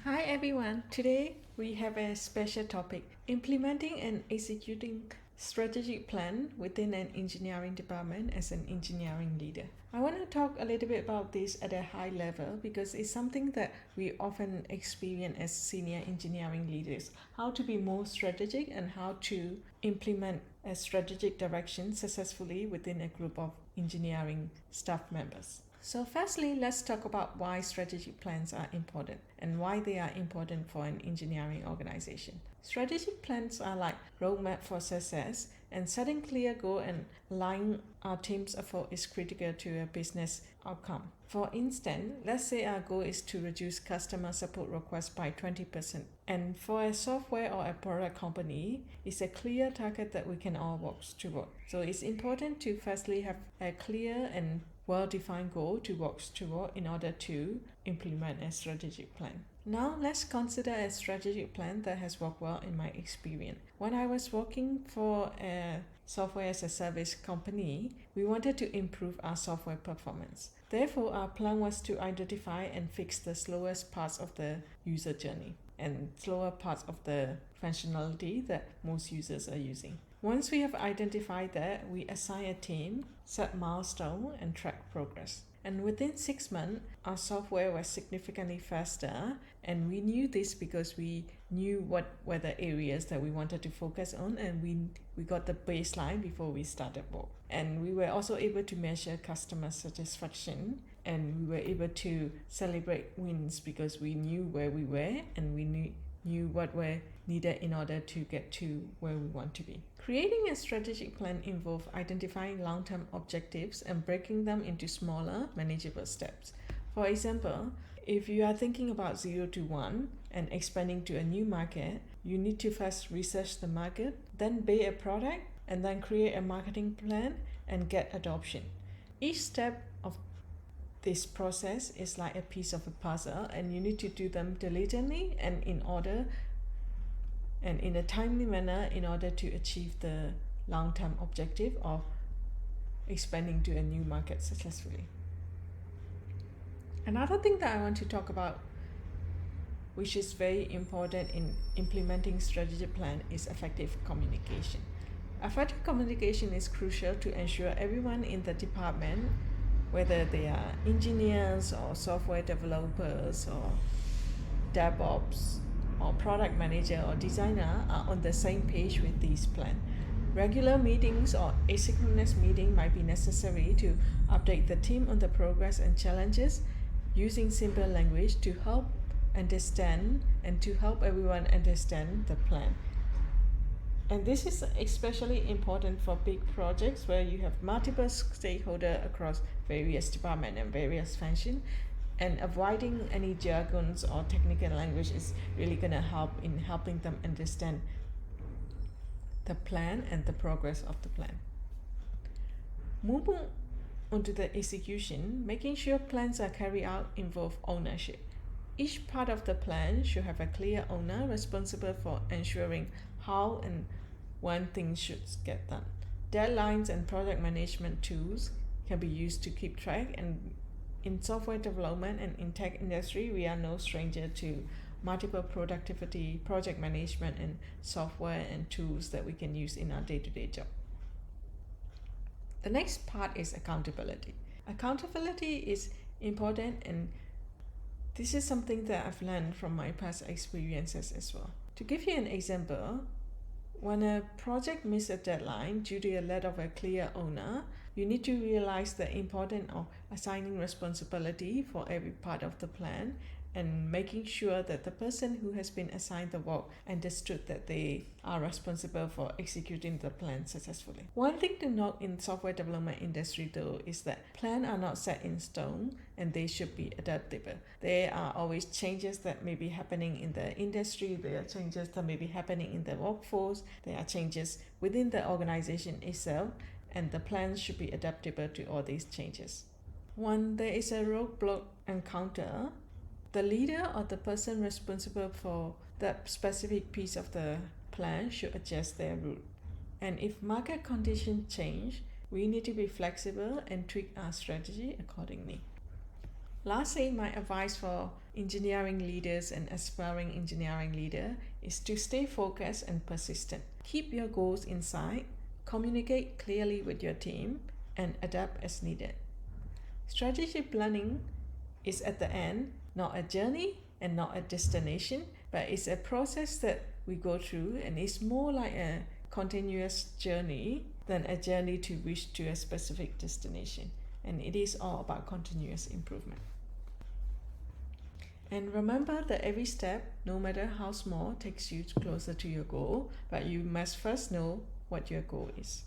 Hi everyone. Today we have a special topic: implementing and executing strategic plan within an engineering department as an engineering leader. I want to talk a little bit about this at a high level because it's something that we often experience as senior engineering leaders: how to be more strategic and how to implement a strategic direction successfully within a group of engineering staff members. So firstly, let's talk about why strategic plans are important and why they are important for an engineering organization. Strategic plans are like roadmap for success, and setting clear goal and aligning our team's effort is critical to a business outcome. For instance, let's say our goal is to reduce customer support requests by 20%. And for a software or a product company, it's a clear target that we can all work toward. So it's important to firstly have a clear and well-defined goal to work toward in order to implement a strategic plan. Now let's consider a strategic plan that has worked well in my experience. When I was working for a software as a service company, we wanted to improve our software performance. Therefore, our plan was to identify and fix the slowest parts of the user journey and slower parts of the functionality that most users are using. Once we have identified that, we assign a team, set milestones, and track progress. And within 6 months, our software was significantly faster, and we knew this because we knew what were the areas that we wanted to focus on, and we got the baseline before we started work. And we were also able to measure customer satisfaction, and we were able to celebrate wins because we knew where we were and we knew what were needed in order to get to where we want to be. Creating a strategic plan involves identifying long-term objectives and breaking them into smaller, manageable steps. For example, if you are thinking about 0 to 1 and expanding to a new market, you need to first research the market, then build a product, and then create a marketing plan and get adoption. Each step of this process is like a piece of a puzzle, and you need to do them diligently and in order and in a timely manner in order to achieve the long-term objective of expanding to a new market successfully. Another thing that I want to talk about, which is very important in implementing strategic plan, is effective communication. Effective communication is crucial to ensure everyone in the department, whether they are engineers or software developers or DevOps or product manager or designer, are on the same page with this plan. Regular meetings or asynchronous meeting might be necessary to update the team on the progress and challenges using simple language to help understand and to help everyone understand the plan. And this is especially important for big projects where you have multiple stakeholders across various departments and various functions, and avoiding any jargons or technical language is really going to help in helping them understand the plan and the progress of the plan. Moving on to the execution, making sure plans are carried out involves ownership. Each part of the plan should have a clear owner responsible for ensuring how and when things should get done. Deadlines and project management tools can be used to keep track, and in software development and in tech industry, we are no stranger to multiple productivity, project management, and software and tools that we can use in our day-to-day job. The next part is accountability. Accountability is important, and this is something that I've learned from my past experiences as well. To give you an example, when a project misses a deadline due to a lack of a clear owner, you need to realize the importance of assigning responsibility for every part of the plan and making sure that the person who has been assigned the work understood that they are responsible for executing the plan successfully. One thing to note in software development industry though is that plans are not set in stone and they should be adaptable. There are always changes that may be happening in the industry, there are changes that may be happening in the workforce, there are changes within the organization itself, and the plans should be adaptable to all these changes. When there is a roadblock encounter, the leader or the person responsible for that specific piece of the plan should adjust their route. And if market conditions change, we need to be flexible and tweak our strategy accordingly. Lastly, my advice for engineering leaders and aspiring engineering leader is to stay focused and persistent. Keep your goals in sight, communicate clearly with your team, and adapt as needed. Strategic planning is at the end, not a journey and not a destination, but it's a process that we go through, and it's more like a continuous journey than a journey to reach to a specific destination. And it is all about continuous improvement. And remember that every step, no matter how small, takes you closer to your goal, but you must first know what your goal is.